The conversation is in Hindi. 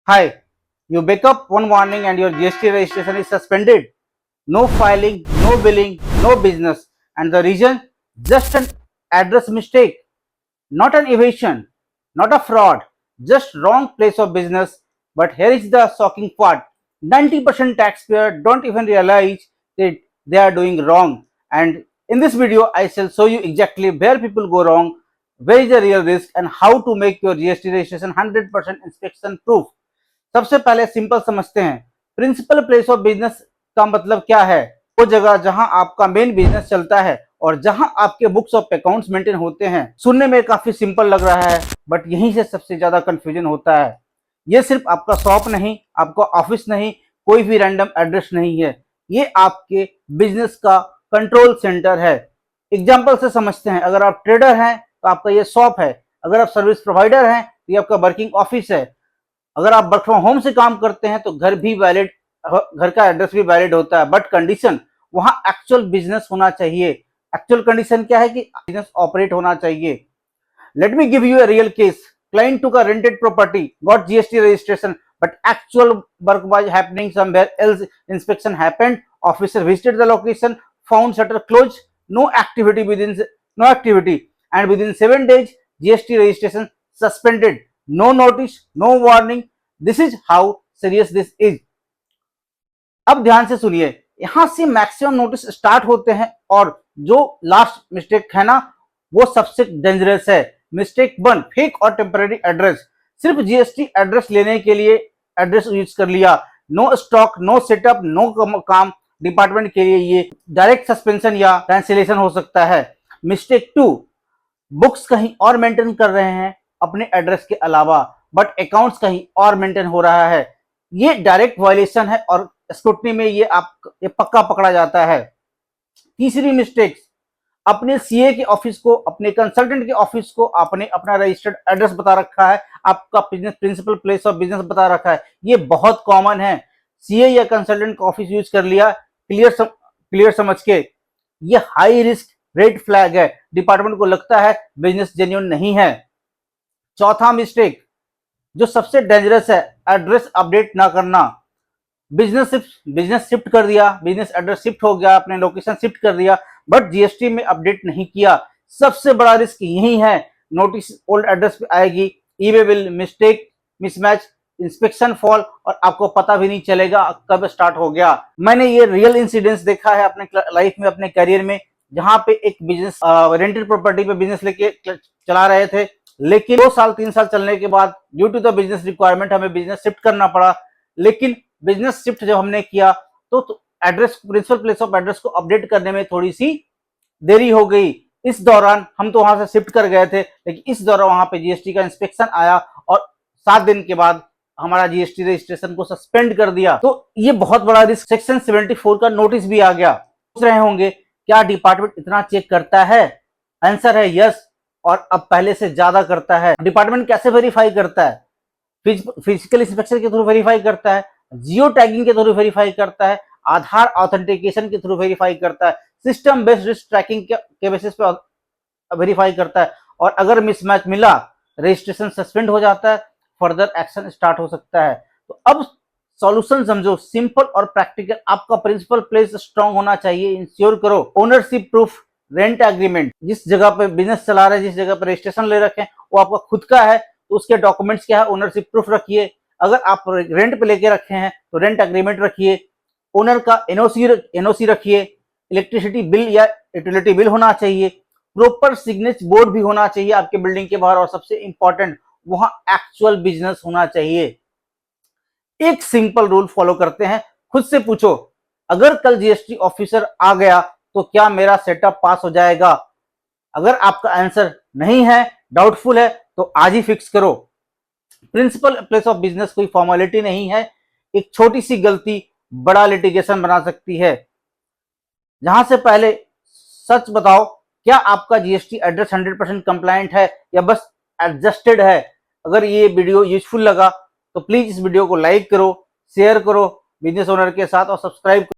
Hi, you wake up one morning and your GST registration is suspended. No filing, no billing, no business. And the reason? Just an address mistake. Not an evasion, not a fraud, just wrong place of business. But here is the shocking part. 90% taxpayer don't even realize that they are doing wrong. And in this video, I shall show you exactly where people go wrong, where is the real risk, and how to make your GST registration 100% inspection proof. सबसे पहले सिंपल समझते हैं। प्रिंसिपल प्लेस ऑफ बिजनेस का मतलब क्या है? वो जगह जहां आपका मेन बिजनेस चलता है और जहां आपके बुक्स ऑफ अकाउंट्स मेंटेन होते हैं। सुनने में काफी सिंपल लग रहा है, बट यहीं से सबसे ज्यादा कंफ्यूजन होता है। ये सिर्फ आपका शॉप नहीं, आपका ऑफिस नहीं, कोई भी रैंडम एड्रेस नहीं है। ये आपके बिजनेस का कंट्रोल सेंटर है। एग्जाम्पल से समझते हैं। अगर आप ट्रेडर हैं तो आपका ये शॉप है। अगर आप सर्विस प्रोवाइडर हैं तो ये आपका वर्किंग ऑफिस है। अगर आप वर्क फ्रॉम होम से काम करते हैं तो घर का एड्रेस भी वैलिड होता है, बट कंडीशन वहां एक्चुअल बिजनेस होना चाहिए। एक्चुअल कंडीशन क्या है कि बिजनेस ऑपरेट होना चाहिए। Let me give you a real case. Client took a rented property, got GST registration, but actual work was happening somewhere else. Inspection happened, officer visited the location, found shutter closed, no activity, and within 7 days GST registration suspended. No notice, no warning. This is how serious this is. अब ध्यान से सुनिए, यहां से मैक्सिमम नोटिस स्टार्ट होते हैं और जो लास्ट मिस्टेक है ना, वो सबसे डेंजरस है। मिस्टेक 1, फेक और टेम्पररी एड्रेस। सिर्फ जीएसटी एड्रेस लेने के लिए एड्रेस यूज कर लिया। No stock, no setup, no काम। डिपार्टमेंट के लिए ये डायरेक्ट सस्पेंशन या कैंसिलेशन हो सकता है। मिस्टेक 2, बुक्स कहीं और मेंटेन कर रहे हैं अपने एड्रेस के अलावा, बट अकाउंट्स कहीं और मेंटेन हो रहा है। ये डायरेक्ट वायलेशन है और स्क्रूटनी में ये पक्का पकड़ा जाता है। तीसरी मिस्टेक, अपने सीए के ऑफिस को, अपने कंसल्टेंट के ऑफिस को आपने अपना रजिस्टर्ड एड्रेस बता रखा है, आपका business principal place of business बता रखा है। ये बहुत कॉमन है। सीए या कंसल्टेंट का ऑफिस यूज कर लिया क्लियर समझ के। ये हाई रिस्क रेड फ्लैग है। डिपार्टमेंट को लगता है बिजनेस जेन्युइन नहीं है। चौथा मिस्टेक, जो सबसे डेंजरस है, एड्रेस अपडेट ना करना। बिजनेस शिफ्ट कर दिया, बिजनेस एड्रेस शिफ्ट हो गया, अपने लोकेशन शिफ्ट कर दिया, बट जीएसटी में अपडेट नहीं किया। सबसे बड़ा रिस्क यही है। नोटिस ओल्ड एड्रेस पे आएगी, e way bill mistake, mismatch, inspection fall, और आपको पता भी नहीं चलेगा कब स्टार्ट हो गया। मैंने ये रियल इंसिडेंट्स देखा है अपने लाइफ में, अपने करियर में, जहां पे एक बिजनेस रेंटेड प्रॉपर्टी पे बिजनेस लेके चला रहे थे, लेकिन 2 साल 3 साल चलने के बाद due to the business requirement हमें बिजनेस शिफ्ट करना पड़ा। लेकिन बिजनेस शिफ्ट जब हमने किया तो address, principal place of address को अपडेट करने में थोड़ी सी देरी हो गई। इस दौरान हम तो वहां से शिफ्ट कर गए थे, लेकिन इस दौरान वहां पे जीएसटी का इंस्पेक्शन आया और 7 दिन के बाद हमारा जीएसटी रजिस्ट्रेशन को सस्पेंड कर दिया। तो ये बहुत बड़ा रिस्क। सेक्शन 74 का नोटिस भी आ गया। सोच रहे होंगे क्या डिपार्टमेंट इतना चेक करता है? आंसर है यस, और अब पहले से ज्यादा करता है। डिपार्टमेंट कैसे वेरीफाई करता है? फिजिकल इंस्पेक्शन के थ्रू वेरीफाई करता है, जियो टैगिंग के थ्रू वेरीफाई करता है, आधार ऑथेंटिकेशन के थ्रू वेरीफाई करता है, सिस्टम बेस्ड रिस्क ट्रैकिंग के बेसिस पे वेरीफाई करता है, और अगर मिसमैच मिला, रजिस्ट्रेशन सस्पेंड हो जाता है, फर्दर एक्शन स्टार्ट हो सकता है। तो अब सॉल्यूशन समझो, सिंपल और प्रैक्टिकल। आपका प्रिंसिपल प्लेस स्ट्रांग होना चाहिए। इंश्योर करो ओनरशिप प्रूफ, रेंट एग्रीमेंट। जिस जगह पे बिजनेस चला रहे हैं, जिस जगह पे रजिस्ट्रेशन ले रखे हैं, वो आपका खुद का है, तो उसके डॉक्यूमेंट्स क्या है, ओनरशिप प्रूफ रखिए। अगर आप रेंट पे लेके रखे हैं तो रेंट एग्रीमेंट रखिए, ओनर का एनओसी रखिए, इलेक्ट्रिसिटी बिल या यूटिलिटी बिल होना चाहिए, प्रॉपर सिग्नेचर बोर्ड भी होना चाहिए आपके बिल्डिंग के बाहर, और सबसे इंपॉर्टेंट, वहां एक्चुअल बिजनेस होना चाहिए। एक सिंपल रूल फॉलो करते हैं। खुद से पूछो, अगर कल जीएसटी ऑफिसर आ गया तो क्या मेरा सेटअप पास हो जाएगा? अगर आपका आंसर नहीं है, डाउटफुल है, तो आज ही फिक्स करो। प्रिंसिपल प्लेस ऑफ बिजनेस कोई फॉर्मेलिटी नहीं है। एक छोटी सी गलती बड़ा लिटिगेशन बना सकती है। जहां से पहले सच बताओ, क्या आपका जीएसटी एड्रेस 100% कंप्लायंट है या बस एडजस्टेड है? अगर ये वीडियो यूजफुल लगा तो प्लीज इस वीडियो को लाइक करो, शेयर करो बिजनेस ओनर के साथ, और सब्सक्राइब करो।